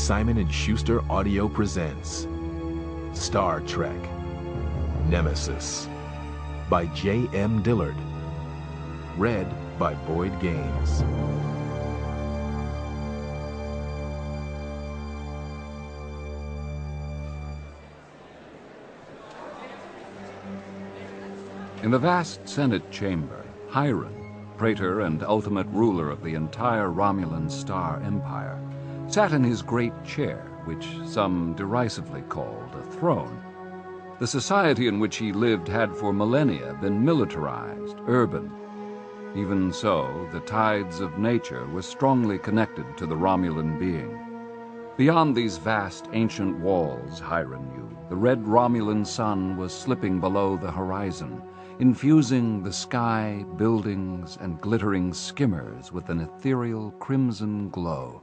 Simon & Schuster Audio presents Star Trek Nemesis by J.M. Dillard. Read by Boyd Gaines. In the vast Senate chamber, Hiram, praetor and ultimate ruler of the entire Romulan Star Empire, sat in his great chair, which some derisively called a throne. The society in which he lived had for millennia been militarized, urban. Even so, the tides of nature were strongly connected to the Romulan being. Beyond these vast ancient walls, Hiram knew, the red Romulan sun was slipping below the horizon, infusing the sky, buildings, and glittering skimmers with an ethereal crimson glow.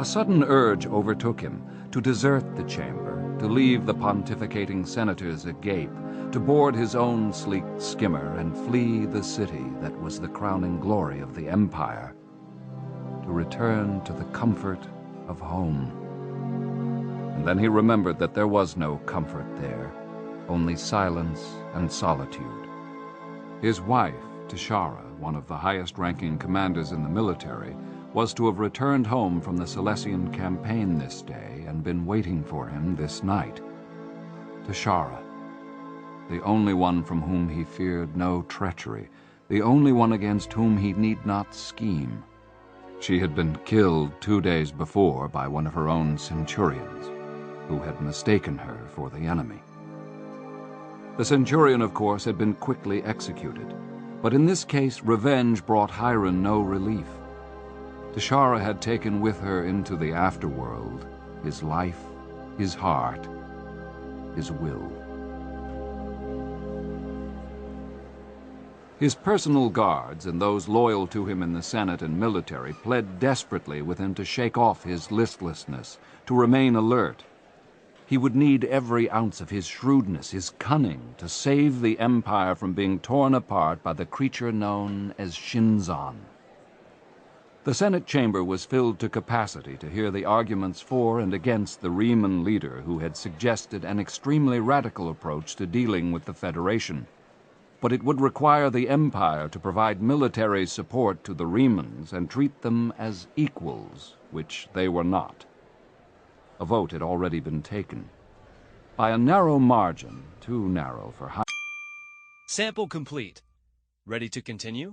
A sudden urge overtook him to desert the chamber, to leave the pontificating senators agape, to board his own sleek skimmer and flee the city that was the crowning glory of the Empire, to return to the comfort of home. And then he remembered that there was no comfort there, only silence and solitude. His wife, Tashara, one of the highest-ranking commanders in the military, was to have returned home from the Silesian campaign this day and been waiting for him this night. Tashara, the only one from whom he feared no treachery, the only one against whom he need not scheme. She had been killed 2 days before by one of her own centurions, who had mistaken her for the enemy. The centurion, of course, had been quickly executed, but in this case revenge brought Hiram no relief. Tashara had taken with her into the afterworld his life, his heart, his will. His personal guards and those loyal to him in the Senate and military pled desperately with him to shake off his listlessness, to remain alert. He would need every ounce of his shrewdness, his cunning, to save the Empire from being torn apart by the creature known as Shinzon. The Senate chamber was filled to capacity to hear the arguments for and against the Reman leader who had suggested an extremely radical approach to dealing with the Federation. But it would require the Empire to provide military support to the Remans and treat them as equals, which they were not. A vote had already been taken. By a narrow margin, too narrow for Hiram. Sample complete. Ready to continue?